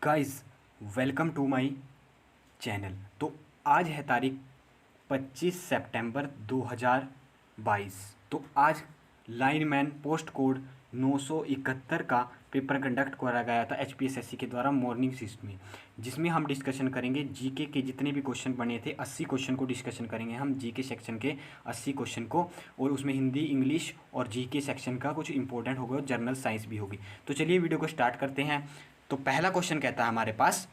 Guys, welcome to my channel. तो आज है तारीख 25 सितंबर 2022। तो आज लाइनमैन पोस्ट कोड 971 का पेपर कंडक्ट करा गया था एचपीएसएससी के द्वारा मॉर्निंग शिफ्ट में, जिसमें हम डिस्कशन करेंगे जीके के जितने भी क्वेश्चन बने थे। 80 क्वेश्चन को डिस्कशन करेंगे हम जीके सेक्शन के 80 क्वेश्चन को, और उसमें हिंदी, इंग्लिश और जीके सेक्शन का कुछ इंपॉर्टेंट होगा और जनरल साइंस भी होगी। तो चलिए वीडियो को स्टार्ट करते हैं। तो पहला क्वेश्चन कहता है हमारे पास,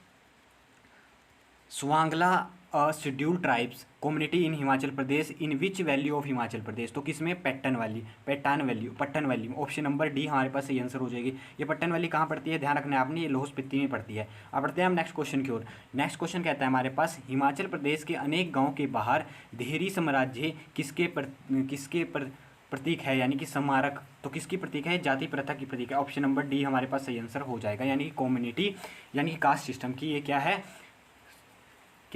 Swangla a scheduled tribes community in Himachal Pradesh in which valley of Himachal Pradesh. तो किसमें? पट्टन वैली में। ऑप्शन नंबर डी हमारे पास सही आंसर हो जाएगी। ये पट्टन वैली कहाँ पड़ती है? ध्यान रखना है आपने, ये लाहौल स्पीति में पड़ती है। अब बढ़ते हैं हम नेक्स्ट क्वेश्चन की ओर। नेक्स्ट क्वेश्चन कहता है हमारे पास, हिमाचल प्रदेश के अनेक गाँव के बाहर देहरी साम्राज्य किसके प्रतीक है, यानी कि स्मारक। तो किसकी प्रतीक है? जाति प्रथा की प्रतीक है। ऑप्शन नंबर डी हमारे पास सही आंसर हो जाएगा, यानी कि कम्युनिटी यानी कि कास्ट सिस्टम की ये क्या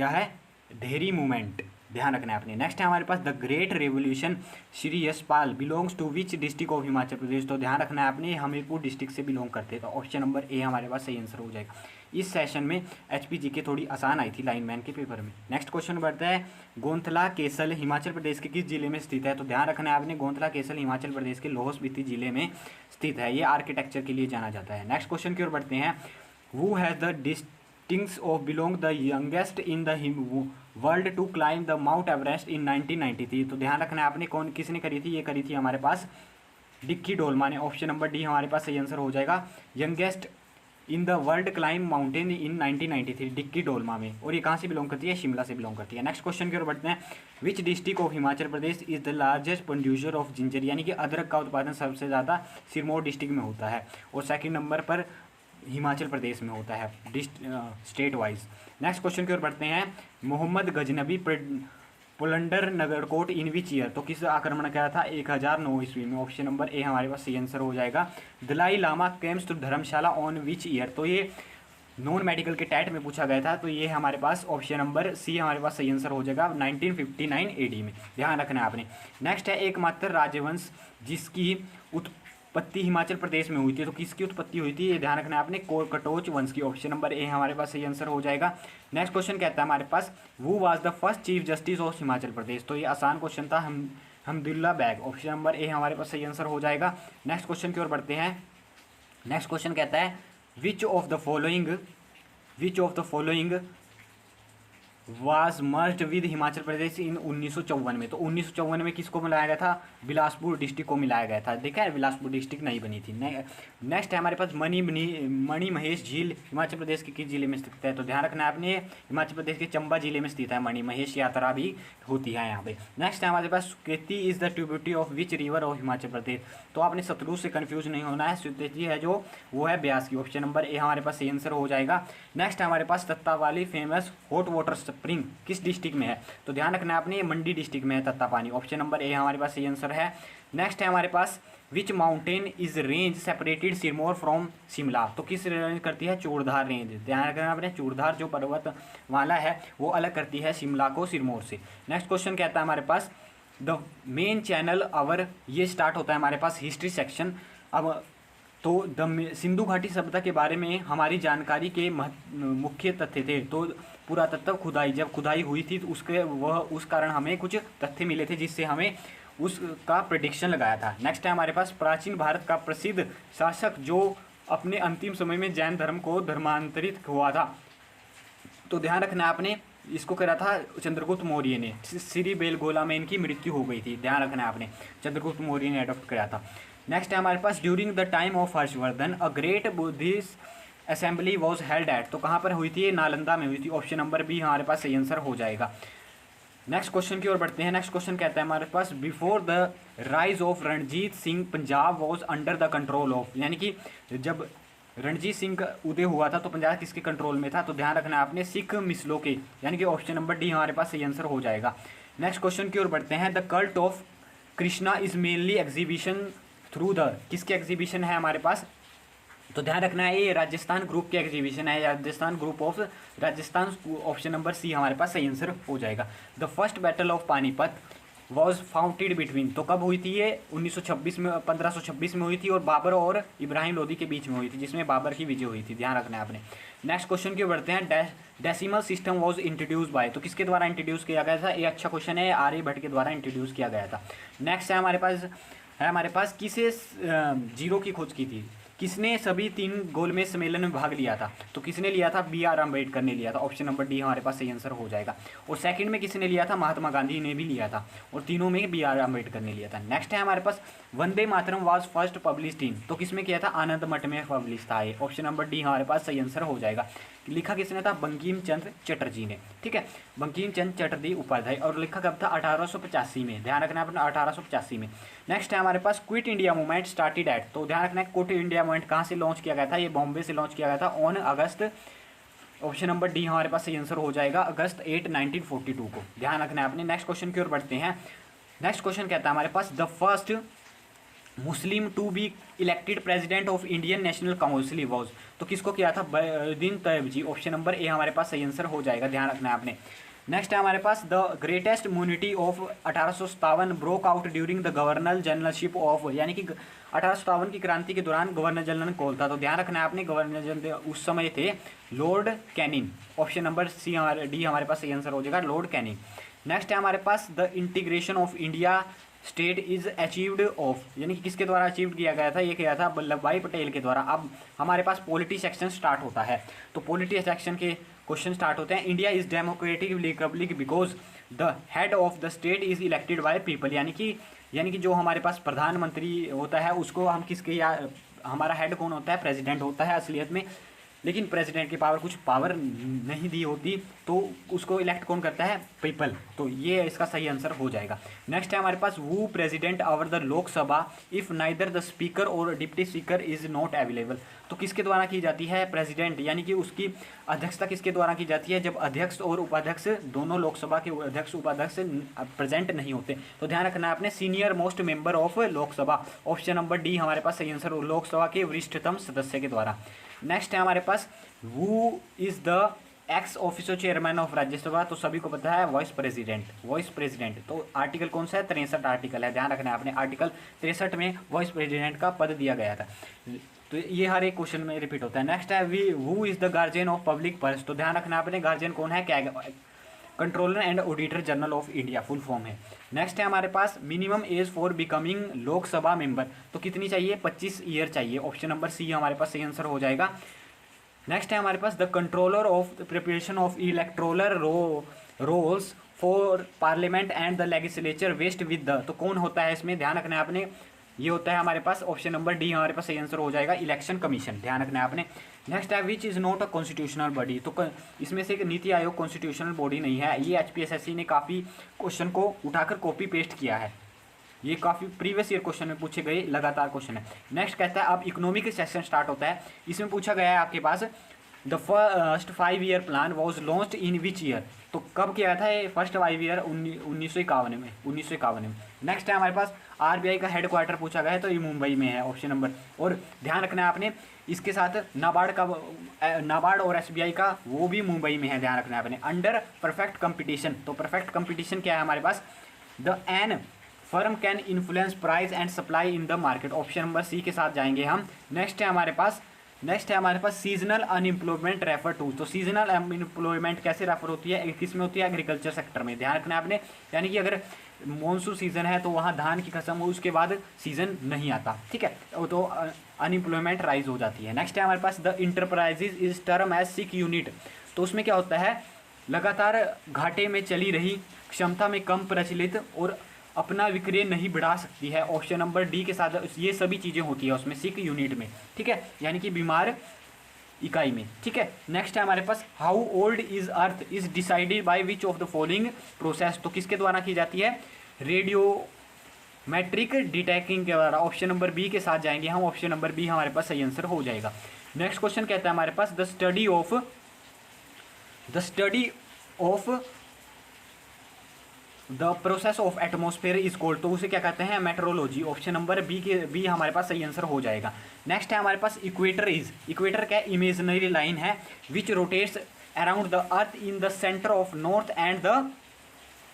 है? देहरी मूवमेंट। ध्यान रखना है आपने। नेक्स्ट है हमारे पास, the great revolution Shri Yashpal belongs to which district of Himachal Pradesh. तो ध्यान रखना है आपने, हमीरपुर डिस्ट्रिक्ट से बिलोंग करते हैं। तो ऑप्शन नंबर ए हमारे पास सही आंसर हो जाएगा। इस सेशन में एचपीजी के थोड़ी आसान आई थी लाइनमैन के पेपर में। नेक्स्ट क्वेश्चन बढ़ता है, गोंथला केसल हिमाचल प्रदेश के किस जिले में स्थित है? तो ध्यान रखना है आपने, गोंथला केसल हिमाचल प्रदेश के लाहौल स्पीति जिले में स्थित है। ये आर्किटेक्चर के लिए जाना जाता है। नेक्स्ट क्वेश्चन की ओर बढ़ते हैं, who has the distincts of belong the youngest in the world to climb the Mount Everest in 1993। तो ध्यान रखना है आपने, कौन किसने करी थी? ये करी थी हमारे पास डिक्की डोलमा ने। ऑप्शन नंबर डी हमारे पास सही आंसर हो जाएगा। Youngest in the world climb mountain in 1993, Dicky Dolma में। और ये कहाँ से बिलोंग करती है? शिमला से बिलोंग करती है। नेक्स्ट क्वेश्चन की ओर बढ़ते हैं, विच district of Himachal Pradesh is the largest producer of ginger, यानी कि अदरक का उत्पादन सबसे ज़्यादा सिरमौर डिस्ट्रिक्ट में होता है, और सेकंड नंबर पर हिमाचल प्रदेश में होता है स्टेट वाइज। नेक्स्ट क्वेश्चन की ओर बढ़ते हैं, मोहम्मद गजनबी पुलंडर नगरकोट इन विच ईयर। तो किस आक्रमण किया था? 1009 ईस्वी में। ऑप्शन नंबर ए हमारे पास सही आंसर हो जाएगा। Dalai Lama came to Dharamshala on which year. तो ये नॉन मेडिकल के टैट में पूछा गया था, तो ये हमारे पास ऑप्शन नंबर सी हमारे पास सही आंसर हो जाएगा 1959 एडी में। ध्यान रखना है आपने। नेक्स्ट है, एकमात्र राजवंश जिसकी उत्पत्ति हिमाचल प्रदेश में हुई थी। तो किसकी उत्पत्ति हुई थी? ये ध्यान रखना है आपने, कटोच वंश की। ऑप्शन नंबर ए हमारे पास सही आंसर हो जाएगा। नेक्स्ट क्वेश्चन कहता है हमारे पास, वो was the first chief justice of Himachal Pradesh. तो ये आसान क्वेश्चन था, Hamdullah Beg. Option number A हमारे पास सही आंसर हो जाएगा। नेक्स्ट क्वेश्चन की ओर बढ़ते हैं। नेक्स्ट क्वेश्चन कहता है, which of the following was merged with Himachal Pradesh in 1954 में। तो 1954 में किसको मिलाया गया था? बिलासपुर डिस्ट्रिक्ट को मिलाया गया था। देखा है, बिलासपुर डिस्ट्रिक्ट नहीं बनी थी। नेक्स्ट है हमारे पास, मणि महेश झील हिमाचल प्रदेश के किस जिले में स्थित है? तो ध्यान रखना है आपने, हिमाचल प्रदेश के चंबा जिले में स्थित है। मणि महेश यात्रा भी होती है यहाँ पे। नेक्स्ट है हमारे पास, Suketi is the tributary of which river of Himachal Pradesh. तो आपने सतलुज से कन्फ्यूज नहीं होना है, सुकेती है जो वो है ब्यास की। ऑप्शन नंबर ए हमारे पास सही आंसर हो जाएगा। नेक्स्ट है हमारे पास, तत्तावाली फेमस हॉट वाटर स्प्रिंग किस डिस्ट्रिक्ट में है? तो ध्यान रखना है आपने, मंडी डिस्ट्रिक्ट में है तत्ता पानी। ऑप्शन नंबर ए हमारे पास सही आंसर है। नेक्स्ट है हमारे पास, which mountain is range separated Sirmaur from Shimla. तो किस रेंज करती है? चूड़धार रेंज। ध्यान रखना आपने, चूड़धार जो पर्वतमाला है वो अलग करती है शिमला को सिरमौर से। नेक्स्ट क्वेश्चन कहता है हमारे पास, द मेन चैनल अवर, ये स्टार्ट होता है हमारे पास हिस्ट्री सेक्शन। अब तो सिंधु घाटी सभ्यता के बारे में हमारी जानकारी के मुख्य तथ्य थे। तो पुरातत्व खुदाई, जब खुदाई हुई थी तो उस कारण हमें कुछ तथ्य मिले थे, जिससे हमें उसका प्रेडिक्शन लगाया था। नेक्स्ट है हमारे पास, प्राचीन भारत का प्रसिद्ध शासक जो अपने अंतिम समय में जैन धर्म को धर्मांतरित हुआ था। तो ध्यान रखना आपने, इसको करा था चंद्रगुप्त मौर्य ने। श्री बेलगोला में इनकी मृत्यु हो गई थी। ध्यान रखना आपने, चंद्रगुप्त मौर्य ने अडॉप्ट कराया था। नेक्स्ट है हमारे पास, during the time of Harshvardhan a great Buddhist assembly was held at. तो कहाँ पर हुई थी? नालंदा में हुई थी। ऑप्शन नंबर बी हमारे पास सही आंसर हो जाएगा। नेक्स्ट क्वेश्चन की ओर बढ़ते हैं। नेक्स्ट क्वेश्चन कहता है हमारे पास, before the rise of Ranjit Singh Punjab was under the control of, यानी कि जब रणजीत सिंह का उदय हुआ था तो पंजाब किसके कंट्रोल में था? तो ध्यान रखना है आपने, सिख मिसलों के, यानी कि ऑप्शन नंबर डी हमारे पास सही आंसर हो जाएगा। नेक्स्ट क्वेश्चन की ओर बढ़ते हैं, the cult of Krishna is mainly exhibition through the, किसके एग्जीबिशन है हमारे पास? तो ध्यान रखना है, ये राजस्थान ग्रुप की एग्जीबिशन है, Rajasthan group of Rajasthan. Option number C हमारे पास सही आंसर हो जाएगा। The first battle of Panipat was founded between, तो कब हुई थी ये 1926 में, 1526 में हुई थी, और बाबर और इब्राहिम लोदी के बीच में हुई थी, जिसमें बाबर की विजय हुई थी, ध्यान रखना है आपने। नेक्स्ट क्वेश्चन की ओर बढ़ते हैं। Decimal system was introduce by, तो किसके द्वारा इंट्रोड्यूस किया गया था? ये अच्छा क्वेश्चन है, आर्यभट्ट के द्वारा इंट्रोड्यूस किया गया था। नेक्स्ट है हमारे पास किसे जीरो की खोज की थी? किसने सभी 3 गोलमेज सम्मेलन में भाग लिया था? तो किसने लिया था? बी आर अम्बेडकर ने लिया था, ऑप्शन नंबर डी हमारे पास सही आंसर हो जाएगा। और सेकंड में किसने लिया था? महात्मा गांधी ने भी लिया था, और तीनों में बी आर अम्बेडकर ने लिया था। नेक्स्ट है हमारे पास Vande Mataram was first published in, तो किसमें किया था? आनंद मठ में पब्लिश था ये, ऑप्शन नंबर डी हमारे पास सही आंसर हो जाएगा। लिखा किसने था? बंकिम चंद्र चटर्जी ने, ठीक है, बंकिम चंद्र चटर्जी उपाध्याय, और लिखा कब था? 1885 में, ध्यान रखना है अपना, 1885 में। नेक्स्ट है हमारे पास quit India movement started at, तो ध्यान रखना है क्विट इंडिया मूवमेंट कहाँ से लॉन्च किया गया था? ये बॉम्बे से लॉन्च किया गया था on August, option number D हमारे पास सही आंसर हो जाएगा, अगस्त 8, 1942 को, ध्यान रखना है आपने। नेक्स्ट क्वेश्चन की ओर बढ़ते हैं। नेक्स्ट क्वेश्चन कहता है हमारे पास the first Muslim to be elected president of Indian national council was, तो किसको किया था? Badruddin Tyab ji, option number A हमारे पास सही आंसर हो जाएगा, ध्यान रखना है आपने। नेक्स्ट है हमारे पास the greatest mutiny of 1857 broke out during the governor generalship of, यानी कि 1857 की क्रांति के दौरान गवर्नर जनरल कौन था? तो ध्यान रखना है आपने, गवर्नर जनरल उस समय थे Lord Canning, option number C D हमारे पास सही आंसर हो जाएगा, लॉर्ड कैनिंग। नेक्स्ट है हमारे पास the integration of India state is achieved of, यानी कि किसके द्वारा अचीव किया गया था? ये किया था वल्लभ भाई पटेल के द्वारा। अब हमारे पास पॉलिटी सेक्शन स्टार्ट होता है, तो पॉलिटी सेक्शन के क्वेश्चन स्टार्ट होते हैं। India is democratic Republic because the head of the state is elected by people, यानी कि जो हमारे पास प्रधानमंत्री होता है उसको हम किसके, या हमारा हेड कौन होता है? प्रेसिडेंट होता है असलियत में, लेकिन प्रेसिडेंट की कुछ पावर नहीं दी होती, तो उसको इलेक्ट कौन करता है? पीपल, तो ये इसका सही आंसर हो जाएगा। नेक्स्ट है हमारे पास वो president over the Lok Sabha if neither the speaker और deputy speaker is not available, तो किसके द्वारा की जाती है? प्रेसिडेंट, यानी कि उसकी अध्यक्षता किसके द्वारा की जाती है? जब अध्यक्ष और उपाध्यक्ष दोनों लोकसभा के अध्यक्ष उपाध्यक्ष प्रेजेंट नहीं होते। तो ध्यान रखना है आपने, senior most member of Lok Sabha, option number D हमारे पास सही आंसर, लोकसभा के वरिष्ठतम सदस्य के द्वारा। नेक्स्ट है हमारे पास वो is the x officer chairman of Rajya Sabha, तो सभी को पता है वाइस प्रेसिडेंट। तो आर्टिकल कौन सा है? 63 आर्टिकल है, ध्यान रखना है आपने, आर्टिकल 63 में वाइस प्रेसिडेंट का पद दिया गया था। तो ये हर एक क्वेश्चन में रिपीट होता है। नेक्स्ट है we who is the guardian of public purse, तो ध्यान रखना आपने, गार्जियन कौन है? क्या controller and auditor general of India, full form है। नेक्स्ट है हमारे पास minimum age for becoming Lok Sabha member, तो कितनी चाहिए? 25 ईयर चाहिए, ऑप्शन नंबर सी हमारे पास सही आंसर हो जाएगा। नेक्स्ट है हमारे पास the controller of preparation of electoral rolls for parliament and the legislature vest with the, तो कौन होता है इसमें? ध्यान रखना है आपने, ये होता है हमारे पास ऑप्शन नंबर डी हमारे पास सही आंसर हो जाएगा, इलेक्शन कमीशन, ध्यान रखना है आपने। नेक्स्ट है which is not a constitutional body, तो इसमें से एक नीति आयोग कॉन्स्टिट्यूशनल बॉडी नहीं है। ये HPSSC ने काफ़ी क्वेश्चन को उठाकर कॉपी पेस्ट किया है, ये काफ़ी प्रीवियस ईयर क्वेश्चन में पूछे गए लगातार क्वेश्चन है। नेक्स्ट कहता है अब इकोनॉमिक सेक्शन स्टार्ट होता है, इसमें पूछा गया है आपके पास the first 5 year plan was launched in which year, तो कब किया था ये फर्स्ट 5 ईयर? 1951 में। नेक्स्ट है हमारे पास RBI का हेडक्वार्टर पूछा गया है, तो ये मुंबई में है, ऑप्शन नंबर। और ध्यान रखना है आपने, इसके साथ नाबार्ड और SBI का वो भी मुंबई में है, ध्यान रखना है आपने। अंडर परफेक्ट कंपटीशन, तो परफेक्ट कंपटीशन क्या है हमारे पास? The an firm can influence price and supply in the market, option number C के साथ जाएंगे हम। नेक्स्ट है हमारे पास सीजनल अनएम्प्लॉयमेंट रेफर टू, तो सीजनल अनएम्प्लॉयमेंट कैसे रेफर होती है? किस में होती है? एग्रीकल्चर सेक्टर में, ध्यान रखना है आपने, यानी कि अगर मॉनसून सीजन है तो वहाँ धान की खत्म हो, उसके बाद सीजन नहीं आता, ठीक है, तो अनएम्प्लॉयमेंट राइज हो जाती है। नेक्स्ट है हमारे पास the enterprises is term as sick unit, तो उसमें क्या होता है? लगातार घाटे में चली रही, क्षमता में कम प्रचलित और अपना विक्रय नहीं बढ़ा सकती है, ऑप्शन नंबर डी के साथ ये सभी चीज़ें होती है उसमें, सिक यूनिट में, ठीक है, यानी कि बीमार इकाई में, ठीक है। नेक्स्ट है हमारे पास how old is earth is decided by which of the following process, तो किसके द्वारा की जाती है? रेडियो मैट्रिक डिटेक्टिंग के द्वारा, ऑप्शन नंबर बी के साथ जाएंगे हम, ऑप्शन नंबर बी हमारे पास सही आंसर हो जाएगा। नेक्स्ट क्वेश्चन कहता है हमारे पास the study of the process of atmosphere is called, तो उसे क्या कहते हैं? मेट्रोलॉजी, ऑप्शन नंबर बी हमारे पास सही आंसर हो जाएगा। नेक्स्ट है हमारे पास इक्वेटर क्या? इमेजिनरी लाइन है which rotates around the earth in the centre of north and the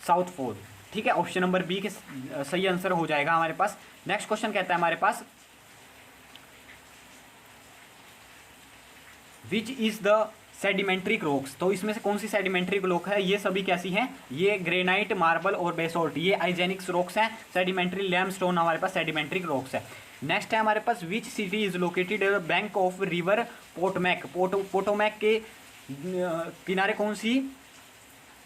south pole, ठीक है, ऑप्शन नंबर बी के सही आंसर हो जाएगा हमारे पास। नेक्स्ट क्वेश्चन कहता है हमारे पास which is the sedimentary rocks, तो इसमें से कौन सी सेडिमेंट्री रॉक है? ये सभी कैसी हैं? ये ग्रेनाइट, मार्बल और बेसोल्ट, ये आइजेनिक्स रॉक्स हैं। सेडिमेंट्री लैमस्टोन हमारे पास सेडिमेंट्री रॉक्स है। नेक्स्ट है हमारे पास which city is located bank of river Potomac, Potomac के किनारे कौन सी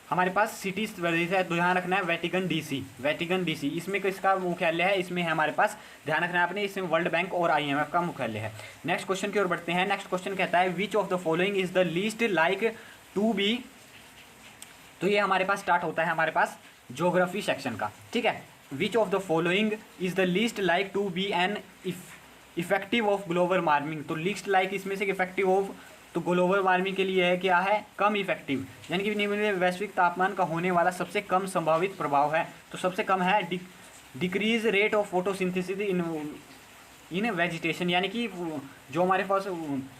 हमारे पास सिटीज है? तो ध्यान रखना है वेटिकन डीसी, वेटिकन डीसी इसमें किसका मुख्यालय है? इसमें है हमारे पास, ध्यान रखना है आपने, इसमें वर्ल्ड बैंक और आईएमएफ का मुख्यालय है। नेक्स्ट क्वेश्चन की ओर बढ़ते हैं। नेक्स्ट क्वेश्चन कहता है which of the following is the least like to be, तो ये हमारे पास स्टार्ट होता है हमारे पास ज्योग्राफी सेक्शन का, ठीक है। Which of the following is the least like to be an effective of global warming, तो लीस्ट लाइक इसमें से इफेक्टिव ऑफ, तो ग्लोबल वार्मिंग के लिए है क्या है? कम इफेक्टिव, यानी कि निम्न वैश्विक तापमान का होने वाला सबसे कम संभावित प्रभाव है, तो सबसे कम है decrease rate of photosynthesis in vegetation, यानी कि जो हमारे पास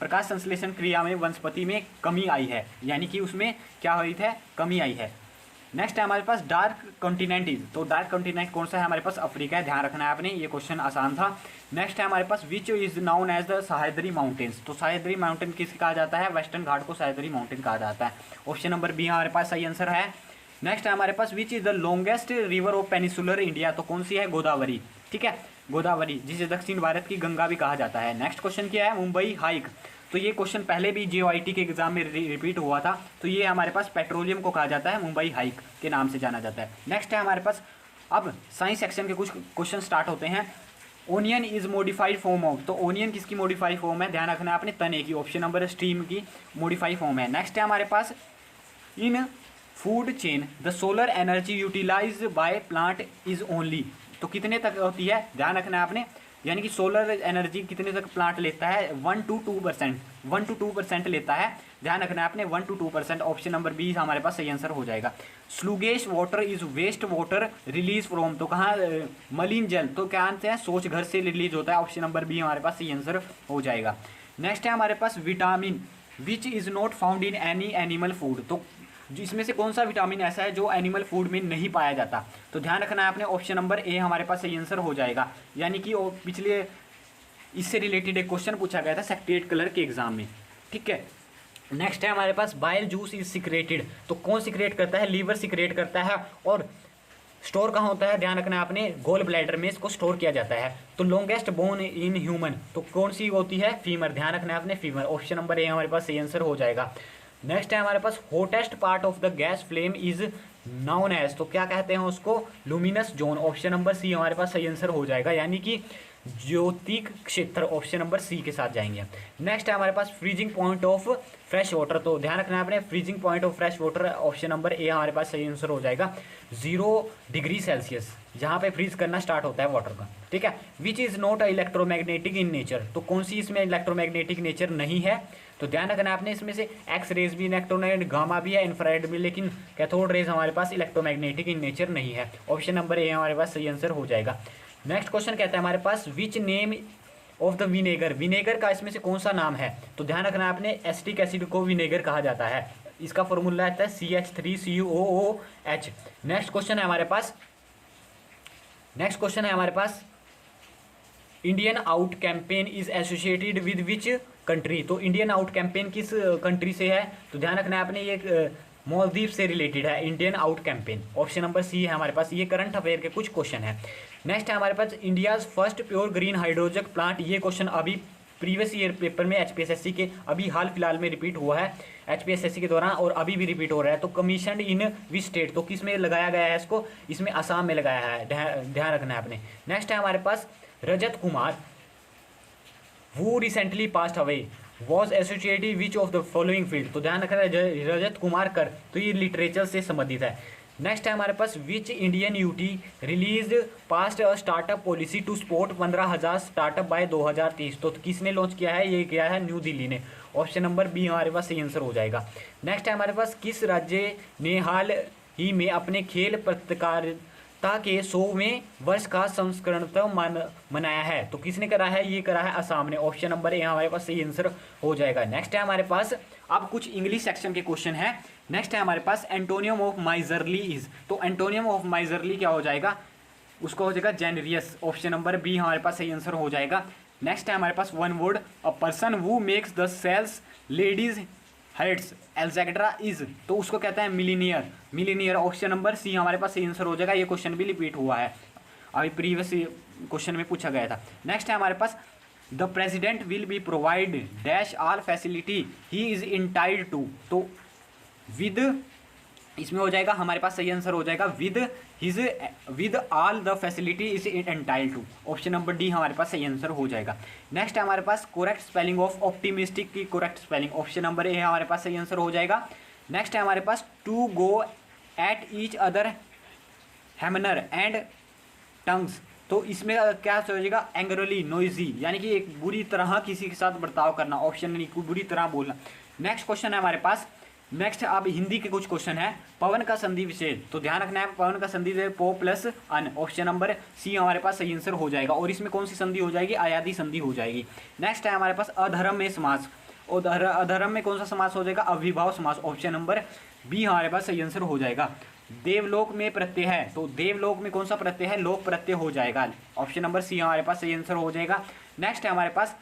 प्रकाश संश्लेषण क्रिया में वनस्पति में कमी आई है, यानी कि उसमें क्या हुई है? कमी आई है। नेक्स्ट है हमारे पास डार्क कॉन्टिनेंट इज, तो डार्क कॉन्टिनेंट कौन सा है? हमारे पास अफ्रीका है, ध्यान रखना है आपने, ये क्वेश्चन आसान था। नेक्स्ट है हमारे पास which is known as the Sahyadri mountains, तो सह्याद्री माउंटेन किस कहा जाता है? वेस्टर्न घाट को सह्याद्री माउंटेन कहा जाता है। ऑप्शन नंबर बी हमारे पास सही आंसर है। नेक्स्ट है हमारे पास which is the longest river of peninsular India, तो कौन सी है? गोदावरी, ठीक है, गोदावरी, जिसे दक्षिण भारत की गंगा भी कहा जाता है। नेक्स्ट क्वेश्चन क्या है? मुंबई हाइक, तो ये क्वेश्चन पहले भी JOIT के एग्जाम में रिपीट हुआ था, तो ये हमारे पास पेट्रोलियम को कहा जाता है, मुंबई हाइक के नाम से जाना जाता है। नेक्स्ट है हमारे पास, अब साइंस सेक्शन के कुछ क्वेश्चन स्टार्ट होते हैं। Onion is modified form of, तो ओनियन किसकी मॉडिफाइड फॉर्म है? ध्यान रखना है आपने, तने की, ऑप्शन नंबर स्ट्रीम की मॉडिफाइड फॉर्म है। नेक्स्ट है हमारे पास in food chain the solar energy utilise by plant is only, तो कितने तक होती है? ध्यान रखना है आपने, यानी कि सोलर एनर्जी कितने तक प्लांट लेता है? 1 to 2%, 1 to 2% लेता है, ध्यान रखना है आपने, 1 to 2%। ऑप्शन नंबर बी हमारे पास सही आंसर हो जाएगा। Sullage water is waste water release from, तो कहाँ? मलिन जल, तो क्या आंसर है? शौच घर से रिलीज होता है, ऑप्शन नंबर बी हमारे पास सही आंसर हो जाएगा। नेक्स्ट है हमारे पास vitamin which is not found in any animal food, तो इसमें से कौन सा विटामिन ऐसा है जो एनिमल फूड में नहीं पाया जाता? तो ध्यान रखना है आपने, ऑप्शन नंबर ए हमारे पास सही आंसर हो जाएगा। यानी कि पिछले इससे रिलेटेड एक क्वेश्चन पूछा गया था सेक्रेटरीट कलर के एग्जाम में, ठीक है। नेक्स्ट है हमारे पास बाइल जूस इज सिक्रेटेड, तो कौन सिक्रेट करता है? लीवर सिक्रेट करता है, और स्टोर कहाँ होता है? ध्यान रखना है आपने, गोल ब्लैडर में इसको स्टोर किया जाता है। तो लॉन्गेस्ट बोन इन ह्यूमन, तो कौन सी होती है? फीमर, ध्यान रखना है आपने, फीमर, ऑप्शन नंबर ए हमारे पास सही आंसर हो जाएगा। नेक्स्ट है हमारे पास hottest part of the gas flame is known as, तो क्या कहते हैं उसको? Luminous zone, option number C हमारे पास सही आंसर हो जाएगा, यानी कि ज्योतिक क्षेत्र, ऑप्शन नंबर सी के साथ जाएंगे। नेक्स्ट है हमारे पास freezing point of fresh water, तो ध्यान रखना है आपने, freezing point of fresh water, option number A हमारे पास सही आंसर हो जाएगा। 0 डिग्री सेल्सियस जहाँ पे फ्रीज करना स्टार्ट होता है वाटर का, ठीक है। Which is not electromagnetic in nature, तो कौन सी इसमें इलेक्ट्रोमैग्नेटिक नेचर नहीं है? तो ध्यान रखना आपने, इसमें से एक्स रेज भी इलेक्ट्रोमैग्नेटिक, गामा भी है, इंफ्रारेड भी, लेकिन कैथोड रेज हमारे पास इलेक्ट्रोमैग्नेटिक इन नेचर नहीं है, ऑप्शन नंबर ए हमारे पास सही आंसर हो जाएगा। नेक्स्ट क्वेश्चन कहता है हमारे पास which name of the vinegar, vinegar का इसमें से कौन सा नाम है? तो ध्यान रखना आपने, एसिटिक एसिड को विनेगर कहा जाता है, इसका फॉर्मूला आता है CH3CuOOH। नेक्स्ट क्वेश्चन है हमारे पास Indian out campaign is associated with which country, तो इंडियन आउट कैंपेन किस कंट्री से है? तो ध्यान रखना है आपने, ये मालदीव से रिलेटेड है Indian out campaign, option number C है हमारे पास। ये करंट अफेयर के कुछ क्वेश्चन है। नेक्स्ट है हमारे पास India's first pure green hydrogen plant, ये क्वेश्चन अभी प्रीवियस ईयर पेपर में HPSSC के अभी हाल फिलहाल में रिपीट हुआ है, HPSSC के दौरान, और अभी भी रिपीट हो रहा है। तो कमीशन इन विच स्टेट, तो किस में लगाया गया है इसको? इसमें असम में लगाया है, ध्यान रखना है आपने। नेक्स्ट है हमारे पास Rajat Kumar who recently passed away was associated which of the following field, तो ध्यान रखना रजत कुमार कर, तो ये लिटरेचर से संबंधित है। नेक्स्ट है हमारे पास which Indian UT release passed a startup policy to support 15,000 startup by 2030, तो किसने लॉन्च किया है? ये किया है न्यू दिल्ली ने, ऑप्शन नंबर बी हमारे पास सही आंसर हो जाएगा। नेक्स्ट है हमारे पास किस राज्य ने हाल ही में अपने खेल के 100वें वर्ष का संस्करण मनाया है। तो किसने करा है? ये करा है असम ने। ऑप्शन नंबर ए हमारे पास सही आंसर हो जाएगा। नेक्स्ट है हमारे पास, अब कुछ इंग्लिश सेक्शन के क्वेश्चन है। नेक्स्ट है हमारे पास एंटोनियम ऑफ माइजरली इज। तो एंटोनियम ऑफ माइजरली क्या हो जाएगा? उसको हो जाएगा जेनरियस। ऑप्शन नंबर बी हमारे पास सही आंसर हो जाएगा। नेक्स्ट है हमारे पास one word, a person who makes the sells ladies heads एल्जेक्ट्रा इज। तो उसको कहते हैं milliner. Milliner option number C हमारे पास सही आंसर हो जाएगा। ये क्वेश्चन भी रिपीट हुआ है, अभी प्रीवियस क्वेश्चन में पूछा गया था। नेक्स्ट है हमारे पास, the president will be provide dash all facility he is entitled to. तो विद, इसमें हो जाएगा हमारे पास सही आंसर हो जाएगा with all the facility is entitled to. Option number D हमारे पास सही आंसर हो जाएगा। नेक्स्ट है हमारे पास करेक्ट स्पेलिंग ऑफ ऑप्टिमिस्टिक की correct spelling. Option number A हमारे पास सही आंसर हो जाएगा। नेक्स्ट है हमारे पास to go at each other hammer and tongs. तो इसमें क्या हो जाएगा? एंग्रली नोइजी, यानी कि एक बुरी तरह किसी के साथ बर्ताव करना। ऑप्शन नहीं, बुरी तरह बोलना। नेक्स्ट क्वेश्चन है हमारे पास, नेक्स्ट अब हिंदी के कुछ क्वेश्चन है। पवन का संधि विच्छेद, तो ध्यान रखना है पवन का संधि विच्छेद पो प्लस अन। ऑप्शन नंबर सी हमारे पास सही आंसर हो जाएगा। और इसमें कौन सी संधि हो जाएगी? आयादी संधि हो जाएगी। नेक्स्ट है हमारे पास अधर्म में समास, और अधर्म में कौन सा समास हो जाएगा? अविभाव समास। ऑप्शन नंबर बी हमारे पास सही आंसर हो जाएगा। देवलोक में प्रत्यय है, तो देवलोक में कौन सा प्रत्यय है? लोक प्रत्यय हो जाएगा। ऑप्शन नंबर सी हमारे पास सही आंसर हो जाएगा। नेक्स्ट है हमारे पास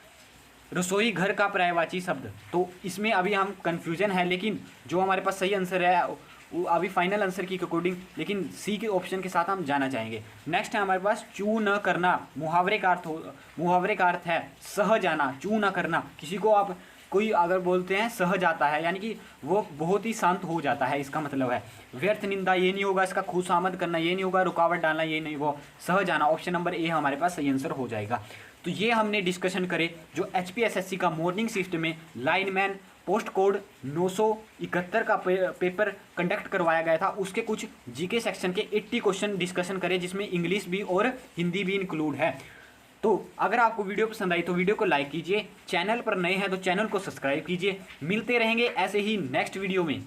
रसोई घर का पर्यायवाची शब्द। तो इसमें अभी हम कंफ्यूजन है, लेकिन जो हमारे पास सही आंसर है वो अभी फाइनल आंसर की अकॉर्डिंग, लेकिन सी के ऑप्शन के साथ हम जाना चाहेंगे। नेक्स्ट है हमारे पास चू न करना। मुहावरे का अर्थ है सह जाना। चू न करना, किसी को आप कोई अगर बोलते हैं सह जाता है, यानी कि वो बहुत ही शांत हो जाता है, इसका मतलब है। व्यर्थ निंदा ये नहीं होगा, इसका खुशामद करना ये नहीं होगा, रुकावट डालना ये नहीं, वो सह जाना। ऑप्शन नंबर ए हमारे पास सही आंसर हो जाएगा। तो ये हमने डिस्कशन करे जो HPSSC का मॉर्निंग शिफ्ट में लाइनमैन पोस्ट कोड 971 का पेपर कंडक्ट करवाया गया था, उसके कुछ जीके सेक्शन के 80 क्वेश्चन डिस्कशन करे, जिसमें इंग्लिश भी और हिंदी भी इंक्लूड है। तो अगर आपको वीडियो पसंद आई तो वीडियो को लाइक कीजिए, चैनल पर नए हैं तो चैनल को सब्सक्राइब कीजिए। मिलते रहेंगे ऐसे ही नेक्स्ट वीडियो में।